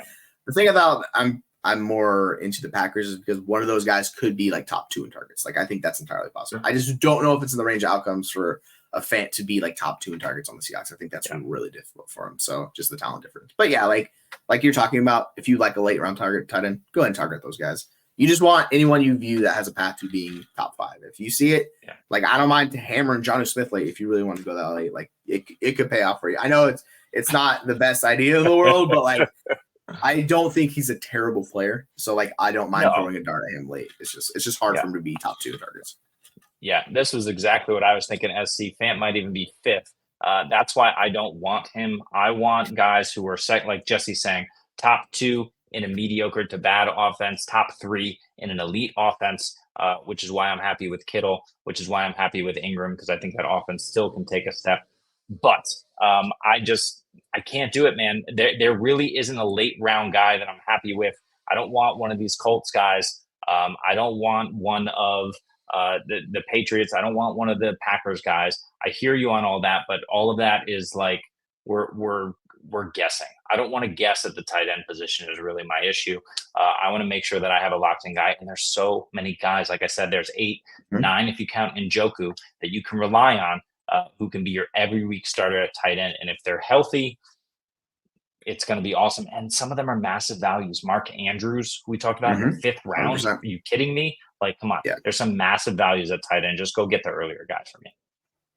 the thing about I'm more into the Packers is because one of those guys could be like top 2 in targets. Like I think that's entirely possible. I just don't know if it's in the range of outcomes for a Fant to be like top 2 in targets on the Seahawks. I think that's really difficult for him. So just the talent difference. But yeah, like you're talking about, if you like a late round target tight end, go ahead and target those guys. You just want anyone you view that has a path to being top 5. If you see it, like I don't mind hammering Jonnu Smith late if you really want to go that late. Like it could pay off for you. I know it's not the best idea in the world, but like I don't think he's a terrible player. So like I don't mind throwing a dart at him late. It's just hard for him to be top 2 targets. Yeah, this was exactly what I was thinking. SC Fant might even be 5th. That's why I don't want him. I want guys who are like Jesse's saying, top 2 in a mediocre to bad offense, top 3 in an elite offense, which is why I'm happy with Kittle, which is why I'm happy with Ingram, because I think that offense still can take a step. But I can't do it, man. There really isn't a late round guy that I'm happy with. I don't want one of these Colts guys. I don't want one of the Patriots. I don't want one of the Packers guys. I hear you on all that, but all of that is like we're guessing. I don't want to guess at the tight end position is really my issue. I want to make sure that I have a locked in guy. And there's so many guys. Like I said, there's 8, 9 if you count Njoku that you can rely on, who can be your every week starter at tight end. And if they're healthy, it's going to be awesome. And some of them are massive values. Mark Andrews, who we talked about in the 5th round. 100%. Are you kidding me? Like, come on. Yeah. There's some massive values at tight end. Just go get the earlier guys for me.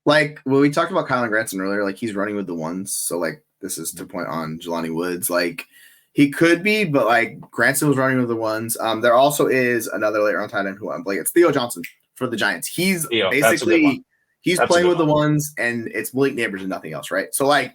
Like, well, we talked about Kylan Granson earlier. Like, he's running with the ones. So, like, this is to point on Jelani Woods. Like, he could be, but, like, Granson was running with the ones. There also is another late round tight end who I'm playing. It's Theo Johnson for the Giants. He's basically he's playing with the ones, and it's Malik Neighbors and nothing else, right? So, like,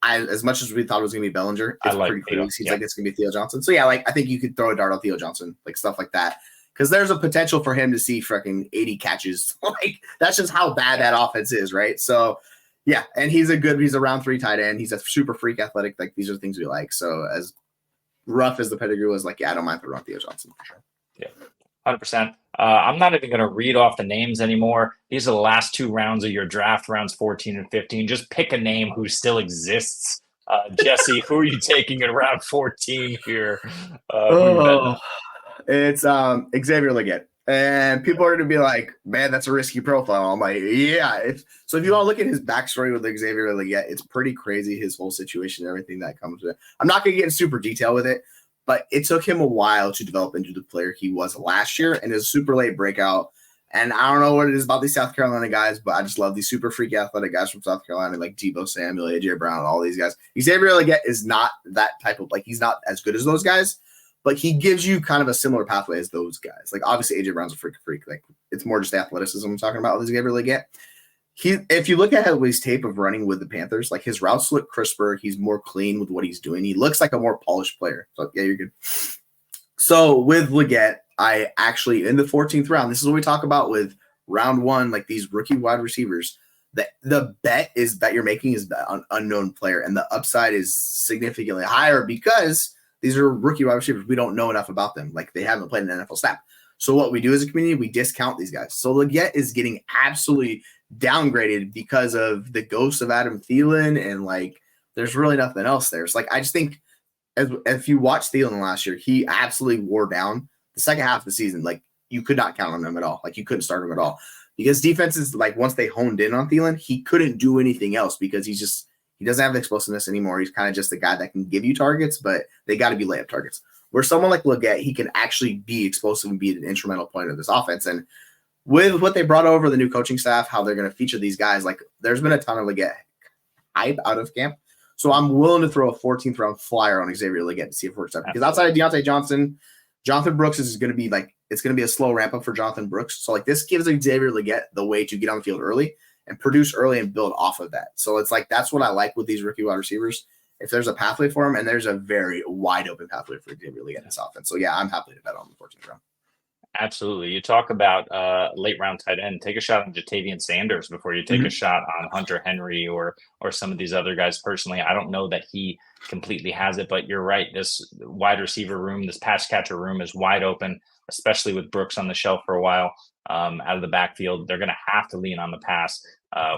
as much as we thought it was going to be Bellinger, it's pretty clear. It seems like it's going to be Theo Johnson. So, yeah, like, I think you could throw a dart on Theo Johnson, like, stuff like that. Because there's a potential for him to see freaking 80 catches. Like, that's just how bad that offense is, right? So, yeah, and he's a round 3 tight end. He's a super freak athletic. Like, these are things we like. So, as rough as the pedigree was, like, yeah, I don't mind throwing Theo Johnson for sure. Yeah, 100%. I'm not even going to read off the names anymore. These are the last two rounds of your draft, rounds 14 and 15. Just pick a name who still exists. Jesse, who are you taking in round 14 here? Who are you betting on? It's Xavier Legette. And people are going to be like, man, that's a risky profile. I'm like, yeah. So if you all look at his backstory with Xavier Legette, it's pretty crazy, his whole situation and everything that comes with it. I'm not going to get in super detail with it, but it took him a while to develop into the player he was last year, and his super late breakout. And I don't know what it is about these South Carolina guys, but I just love these super freak athletic guys from South Carolina, like Deebo Samuel, AJ Brown, all these guys. Xavier Legette is not that type of, like, he's not as good as those guys, but he gives you kind of a similar pathway as those guys. Like, obviously, AJ Brown's a freak. Like, it's more just athleticism I'm talking about with Xavier Legette. If you look at his tape of running with the Panthers, like, his routes look crisper. He's more clean with what he's doing. He looks like a more polished player. So, yeah, you're good. So, with Legette, I actually, in the 14th round, this is what we talk about with round one, like these rookie wide receivers. The bet is that you're making is an unknown player, and the upside is significantly higher because these are rookie wide receivers. We don't know enough about them. Like, they haven't played an NFL snap. So what we do as a community, we discount these guys. So Legette is getting absolutely downgraded because of the ghost of Adam Thielen, and, like, there's really nothing else there. It's like, I just think if you watch Thielen last year, he absolutely wore down the second half of the season. Like, you could not count on him at all. Like, you couldn't start him at all because defenses, like, once they honed in on Thielen, he couldn't do anything else because he doesn't have the explosiveness anymore. He's kind of just the guy that can give you targets, but they got to be layup targets. Where someone like Legette, he can actually be explosive and be an instrumental point of this offense. And with what they brought over, the new coaching staff, how they're going to feature these guys, like, there's been a ton of Legette hype out of camp. So I'm willing to throw a 14th round flyer on Xavier Legette to see if it works out. Because outside of Deontay Johnson, Jonathan Brooks is going to be like, it's going to be a slow ramp up for Jonathan Brooks. So, like, this gives Xavier Legette the way to get on the field early and produce early and build off of that. So it's like, that's what I like with these rookie wide receivers. If there's a pathway for him, and there's a very wide open pathway for Xavier Legette in this offense. So yeah, I'm happy to bet on the 14th round. Absolutely. You talk about late round tight end. Take a shot on Jatavian Sanders before you take a shot on Hunter Henry or some of these other guys. Personally, I don't know that he completely has it, but you're right. This wide receiver room, this pass catcher room is wide open, especially with Brooks on the shelf for a while out of the backfield. They're going to have to lean on the pass.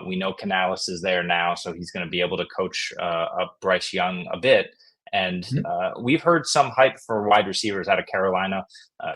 We know Canales is there now, so he's going to be able to coach up Bryce Young a bit. And we've heard some hype for wide receivers out of Carolina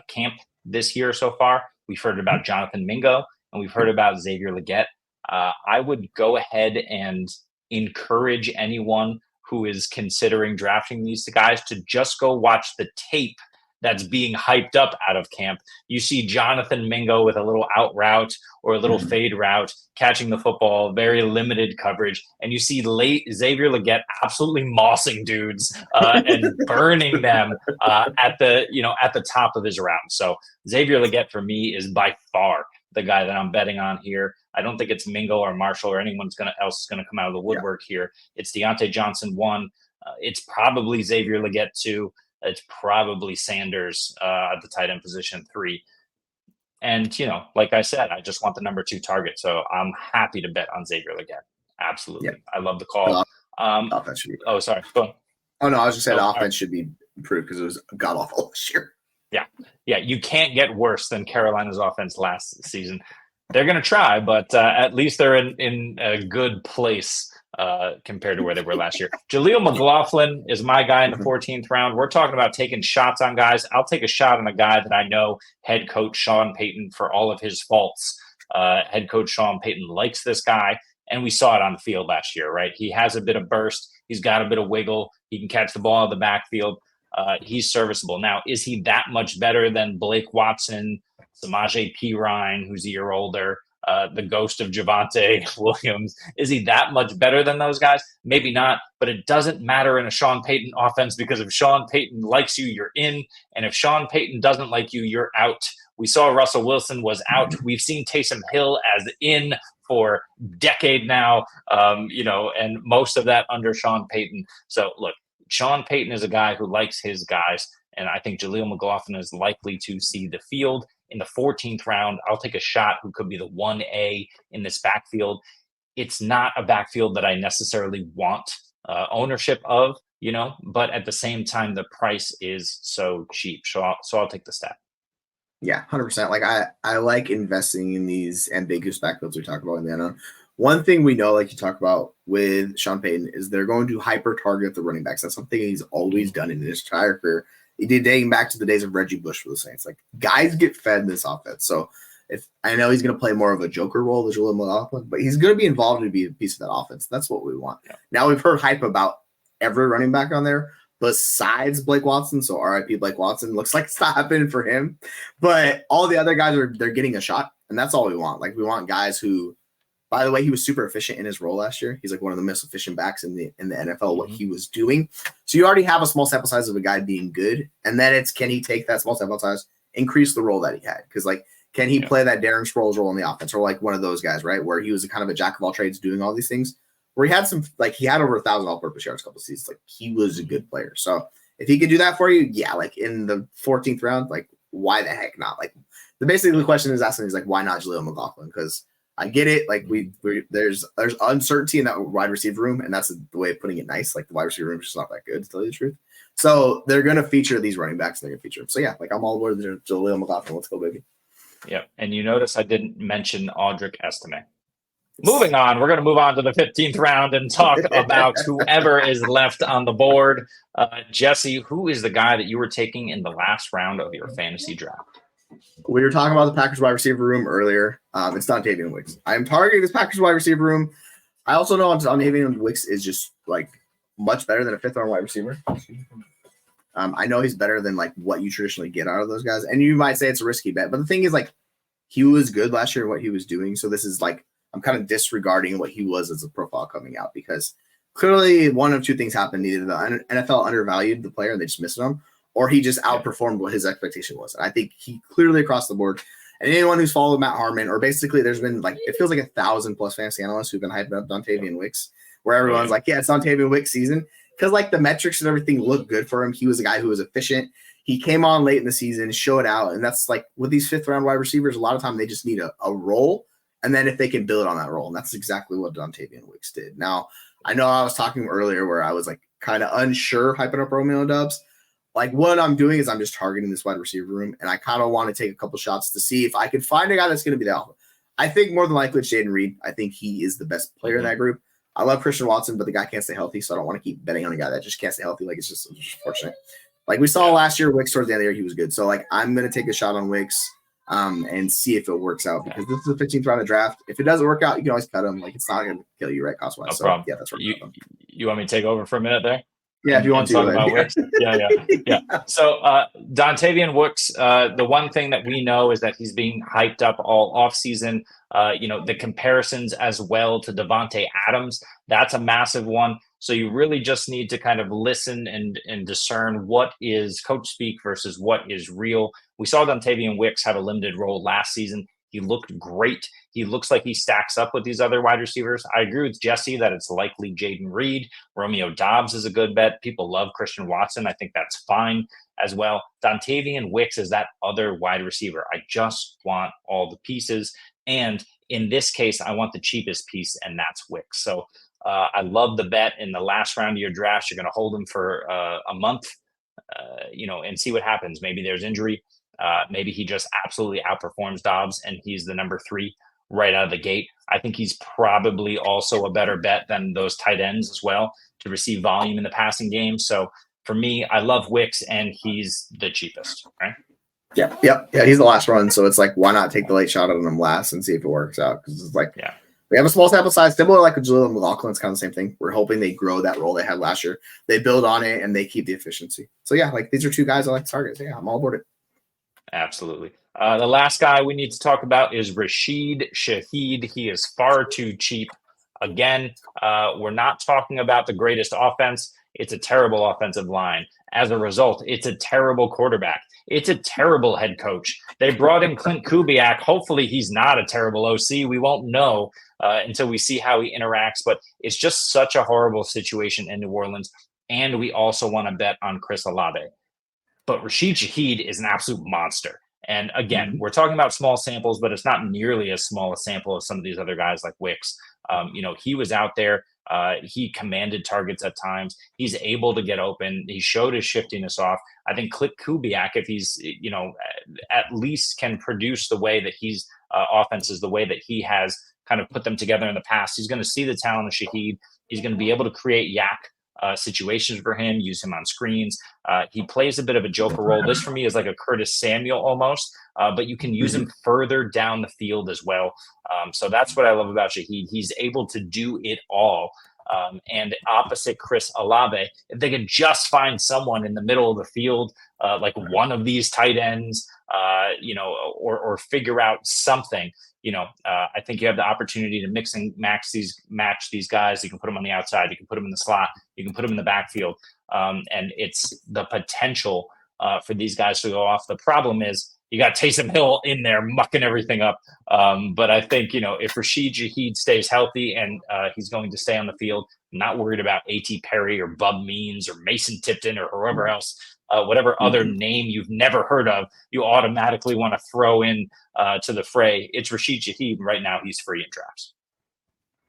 camp this year so far. We've heard about Jonathan Mingo, and we've heard about Xavier Legette. I would go ahead and encourage anyone who is considering drafting these guys to just go watch the tape that's being hyped up out of camp. You see Jonathan Mingo with a little out route or a little fade route, catching the football, very limited coverage. And you see Xavier Legette absolutely mossing dudes and burning them at the top of his round. So Xavier Legette for me is by far the guy that I'm betting on here. I don't think it's Mingo or Marshall or anyone else is going to come out of the woodwork here. It's Deontay Johnson 1. It's probably Xavier Legette 2. It's probably Sanders at the tight end position 3. And, like I said, I just want the number 2 target. So I'm happy to bet on Xavier Legette. Absolutely. Yeah. I love the call. Offense should be sorry. Go on. Oh, no, I was just saying the offense should be improved because it was god-awful this year. Yeah. You can't get worse than Carolina's offense last season. They're going to try, but at least they're in a good place compared to where they were last year. Jaleel McLaughlin is my guy in the 14th round. We're talking about taking shots on guys. I'll take a shot on a guy that I know head coach Sean Payton, for all of his faults, head coach Sean Payton likes this guy, and we saw it on the field last year, right? He has a bit of burst. He's got a bit of wiggle. He can catch the ball out of the backfield. He's serviceable. Now, is he that much better than Blake Watson, Samaje Perine, who's a year older, the ghost of Javonte Williams? Is he that much better than those guys? Maybe not, but it doesn't matter in a Sean Payton offense, because if Sean Payton likes you, you're in. And if Sean Payton doesn't like you, you're out. We saw Russell Wilson was out. We've seen Taysom Hill as in for a decade now, and most of that under Sean Payton. So, look, Sean Payton is a guy who likes his guys, and I think Jaleel McLaughlin is likely to see the field. In the 14th round, I'll take a shot who could be the 1A in this backfield. It's not a backfield that I necessarily want ownership of, but at the same time, the price is so cheap. So I'll take the stat. Yeah, 100%. Like I like investing in these ambiguous backfields we talk about in the NFL. One thing we know, like you talk about with Sean Payton, is they're going to hyper target the running backs. That's something he's always done in his entire career. He did dating back to the days of Reggie Bush for the Saints. Like guys get fed in this offense. So if I know he's going to play more of a joker role with Jaleel Mclaughlin, but he's going to be involved to be a piece of that offense. That's what we want. Yeah. Now we've heard hype about every running back on there besides Blake Watson. So RIP Blake Watson, looks like it's not happening for him. But all the other guys they're getting a shot, and that's all we want. Like we want guys who, by the way, he was super efficient in his role last year. He's like one of the most efficient backs in the NFL, what he was doing. So you already have a small sample size of a guy being good. And then it's, can he take that small sample size, increase the role that he had? Because like, can he play that Darren Sproles role in the offense, or like one of those guys, right? Where he was a kind of a jack of all trades doing all these things, where he had some, like he had over 1,000 all-purpose yards a couple of seasons. Like he was a good player. So if he could do that for you, yeah, like in the 14th round, like why the heck not? Like basically the question is asking is like, why not Jaleel McLaughlin? Because I get it. Like there's uncertainty in that wide receiver room, and that's the way of putting it nice. Like the wide receiver room is just not that good, to tell you the truth. So they're going to feature these running backs, and they're going to feature them. So yeah, like I'm all aboard Jaleel McLaughlin. Let's go, baby. Yep. And you notice I didn't mention Audric Estime. Moving on, we're going to move on to the 15th round and talk about whoever is left on the board. Jesse, who is the guy that you were taking in the last round of your fantasy draft? We were talking about the Packers wide receiver room earlier. It's Dontayvion Wicks. I'm targeting this Packers wide receiver room. I also know Dontayvion Wicks is just like much better than a fifth round wide receiver. I know he's better than like what you traditionally get out of those guys. And you might say it's a risky bet, but the thing is like he was good last year at what he was doing. So this is like, I'm kind of disregarding what he was as a profile coming out, because clearly one of two things happened. Either the NFL undervalued the player and they just missed him, or he just outperformed what his expectation was. And I think he clearly across the board, and anyone who's followed Matt Harmon, or basically there's been like, it feels like 1,000+ fantasy analysts who've been hyping up Dontayvion Wicks, where everyone's like, yeah, it's Dontayvion Wicks season. Because like the metrics and everything look good for him. He was a guy who was efficient. He came on late in the season, showed out. And that's like with these fifth round wide receivers, a lot of time they just need a role. And then if they can build on that role, and that's exactly what Dontayvion Wicks did. Now, I know I was talking earlier where I was like kind of unsure hyping up Romeo Doubs. Like what I'm doing is I'm just targeting this wide receiver room, and I kind of want to take a couple shots to see if I can find a guy that's going to be the alpha. I think more than likely it's Jaden Reed. I think he is the best player in that group. I love Christian Watson, but the guy can't stay healthy, so I don't want to keep betting on a guy that just can't stay healthy. Like it's just unfortunate. Like we saw last year, Wicks towards the end of the year, he was good. So like I'm going to take a shot on Wicks. And see if it works out, because this is the 15th round of draft. If it doesn't work out, you can always cut him. Like it's not going to kill you, right? Cost wise. No so problem. yeah, that's right. You want me to take over for a minute there? Yeah, if you want to talk about Wicks. Yeah. So Dontayvion Wicks, the one thing that we know is that he's being hyped up all offseason. The comparisons as well to Devontae Adams, that's a massive one. So you really just need to kind of listen and discern what is coach speak versus what is real. We saw Dontayvion Wicks have a limited role last season. He looked great. He looks like he stacks up with these other wide receivers. I agree with Jesse that it's likely Jaden Reed. Romeo Doubs is a good bet. People love Christian Watson. I think that's fine as well. Dontayvion Wicks is that other wide receiver. I just want all the pieces. And in this case, I want the cheapest piece, and that's Wicks. So I love the bet in the last round of your draft. You're going to hold him for a month, and see what happens. Maybe there's injury. Maybe he just absolutely outperforms Dobbs and he's the number 3 right out of the gate. I think he's probably also a better bet than those tight ends as well to receive volume in the passing game. So for me, I love Wicks, and he's the cheapest, right? Yeah. He's the last run. So it's like, why not take the late shot on him last and see if it works out? Because it's like, we have a small sample size, similar like with Jaleel Mclaughlin. It's kind of the same thing. We're hoping they grow that role they had last year. They build on it and they keep the efficiency. So yeah, like these are two guys I like to target. So yeah, I'm all aboard it. Absolutely. The last guy we need to talk about is Rashid Shaheed. He is far too cheap. Again, we're not talking about the greatest offense. It's a terrible offensive line. As a result, it's a terrible quarterback. It's a terrible head coach. They brought in Clint Kubiak. Hopefully he's not a terrible OC. We won't know until we see how he interacts, but it's just such a horrible situation in New Orleans. And we also want to bet on Chris Olave. But Rashid Shaheed is an absolute monster. And again, we're talking about small samples, but it's not nearly as small a sample as some of these other guys like Wicks. He was out there He commanded targets at times. He's able to get open. He showed his shiftiness off. I think Click Kubiak, if he's, at least can produce the way that he's offenses, the way that he has kind of put them together in the past, he's going to see the talent of Shaheed. He's going to be able to create yak situations for him, use him on screens. He plays a bit of a joker role. This for me is like a Curtis Samuel almost, but you can use him further down the field as well. So that's what I love about Shaheed. He's able to do it all. And opposite Chris Olave, if they could just find someone in the middle of the field, like one of these tight ends, or figure out something, I think you have the opportunity to mix and match these guys. You can put them on the outside. You can put them in the slot. You can put them in the backfield. And it's the potential for these guys to go off. The problem is you got Taysom Hill in there mucking everything up. But I think, if Rashid Shaheed stays healthy and he's going to stay on the field, I'm not worried about A.T. Perry or Bub Means or Mason Tipton or whoever else, whatever other name you've never heard of, you automatically want to throw in to the fray. It's Rashid Shaheed. Right now, he's free in drafts.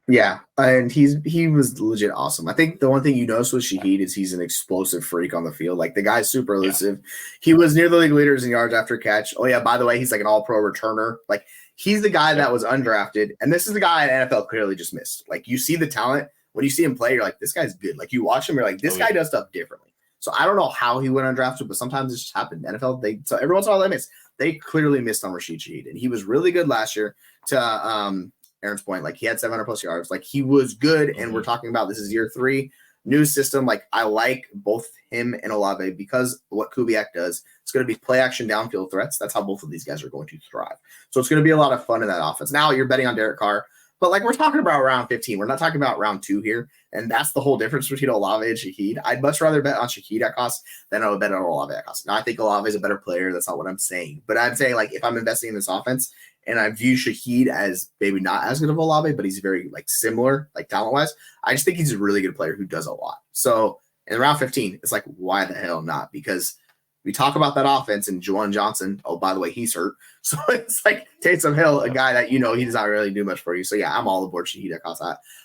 Yeah, and he was legit awesome. I think the one thing you notice with Shaheed is he's an explosive freak on the field. Like, the guy's super elusive. Yeah. He was near the league leaders in yards after catch. Oh yeah, by the way, he's like an all-pro returner. Like, he's the guy that was undrafted, and this is the guy NFL clearly just missed. Like, you see the talent. When you see him play, you're like, this guy's good. Like, you watch him, you're like, this guy does stuff differently. So I don't know how he went undrafted, but sometimes it just happened. NFL, so every once in a while they miss. They clearly missed on Rashid Shaheed, and he was really good last year. To Aaron's point, like, he had 700 plus yards. Like, he was good, and we're talking about this is year 3, new system. Like, I like both him and Olave because what Kubiak does, it's going to be play action downfield threats. That's how both of these guys are going to thrive. So it's going to be a lot of fun in that offense. Now you're betting on Derek Carr, but like, we're talking about round 15. We're not talking about round 2 here, and that's the whole difference between Olave and Shaheed. I'd much rather bet on Shaheed at cost than I would bet on Olave at cost. Now, I think Olave is a better player. That's not what I'm saying, but I'm saying, like, if I'm investing in this offense, and I view Shaheed as maybe not as good of Olave, but he's very, like, similar, like, talent-wise. I just think he's a really good player who does a lot. So in round 15, it's like, why the hell not? Because we talk about that offense and Juwan Johnson. Oh, by the way, he's hurt. So it's like Taysom Hill, a guy that, he does not really do much for you. So yeah, I'm all aboard Shaheed at cost.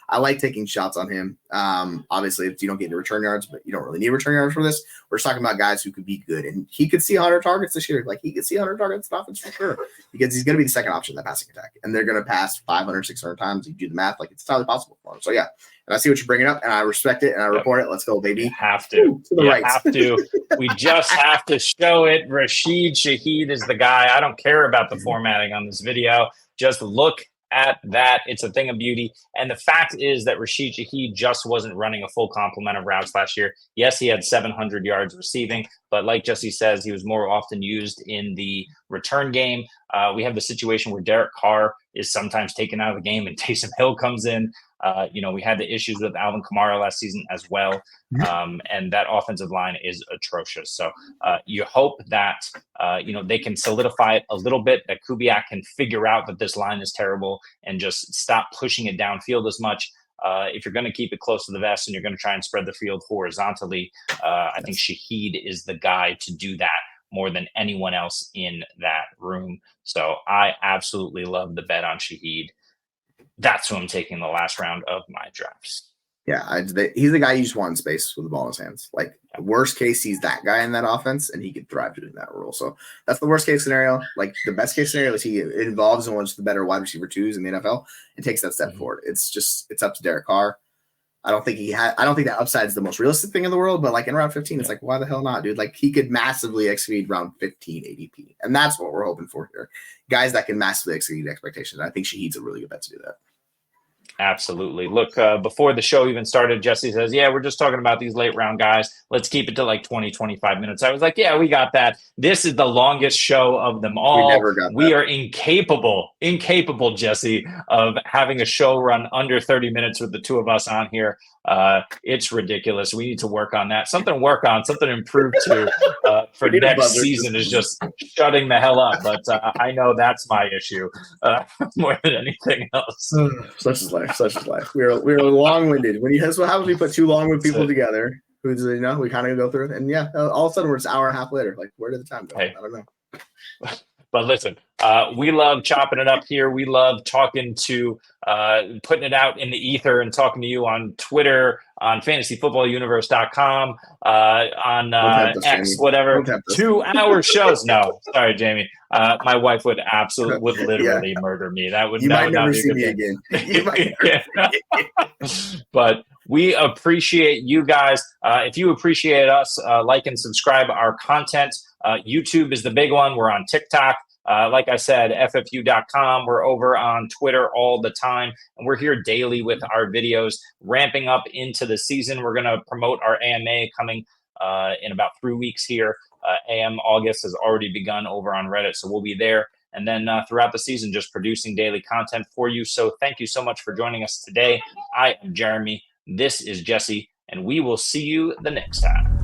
I like taking shots on him. Obviously, if you don't get into return yards, but you don't really need return yards for this. We're just talking about guys who could be good, and he could see 100 targets this year. Like, he could see 100 targets in offense for sure, because he's going to be the second option in that passing attack, and they're going to pass 500, 600 times. You do the math, like, it's entirely possible for him. So yeah, and I see what you're bringing up, and I respect it, and I report it. Let's go, baby. You have to. Have to. We just have to show it. Rashid Shaheed is the guy. I don't care about the formatting on this video. Just look at that. It's a thing of beauty. And the fact is that Rashid Shaheed just wasn't running a full complement of routes last year. Yes, he had 700 yards receiving, but like Jesse says, he was more often used in the return game. We have the situation where Derek Carr is sometimes taken out of the game and Taysom Hill comes in. We had the issues with Alvin Kamara last season as well. And that offensive line is atrocious. So you hope that, they can solidify it a little bit, that Kubiak can figure out that this line is terrible and just stop pushing it downfield as much. If you're going to keep it close to the vest and you're going to try and spread the field horizontally, I think Shaheed is the guy to do that more than anyone else in that room. So I absolutely love the bet on Shaheed. That's who I'm taking the last round of my drafts. Yeah, he's the guy you just want in space with the ball in his hands. Like, worst case, he's that guy in that offense, and he could thrive doing that role. So that's the worst case scenario. Like, the best case scenario is he involves in one of the better wide receiver 2s in the NFL and takes that step forward. It's up to Derek Carr. I don't think that upside is the most realistic thing in the world, but like in round 15, it's like, why the hell not, dude? Like, he could massively exceed round 15 ADP. And that's what we're hoping for here. Guys that can massively exceed expectations. I think Shaheed's a really good bet to do that. Absolutely. Look, before the show even started, Jesse says, yeah, we're just talking about these late round guys. Let's keep it to like 20, 25 minutes. I was like, yeah, we got that. This is the longest show of them all. We are incapable, Jesse, of having a show run under 30 minutes with the two of us on here. It's ridiculous. We need to work on that. Something to improve to for next season is just shutting the hell up. But I know that's my issue more than anything else. Such is life. We're long-winded. That's what happens when we put two long-winded people together. We kind of go through it, and yeah, all of a sudden we're just an hour and a half later. Like, where did the time go? Hey. I don't know. But listen, we love chopping it up here. We love talking to, putting it out in the ether and talking to you on Twitter, on fantasyfootballuniverse.com, on Don't tempt us, X, Jamie. whatever. Don't tempt us. 2-hour shows. No, sorry, Jamie. My wife would literally murder me. That would You might not never be a see good me thing. again. You might never But we appreciate you guys. If you appreciate us, like and subscribe our content. YouTube is the big one. We're on TikTok. Like I said, FFU.com. We're over on Twitter all the time. And we're here daily with our videos, ramping up into the season. We're going to promote our AMA coming in about 3 weeks here. AM August has already begun over on Reddit, so we'll be there. And then throughout the season, just producing daily content for you. So thank you so much for joining us today. I am Jeremy. This is Jesse, and we will see you the next time.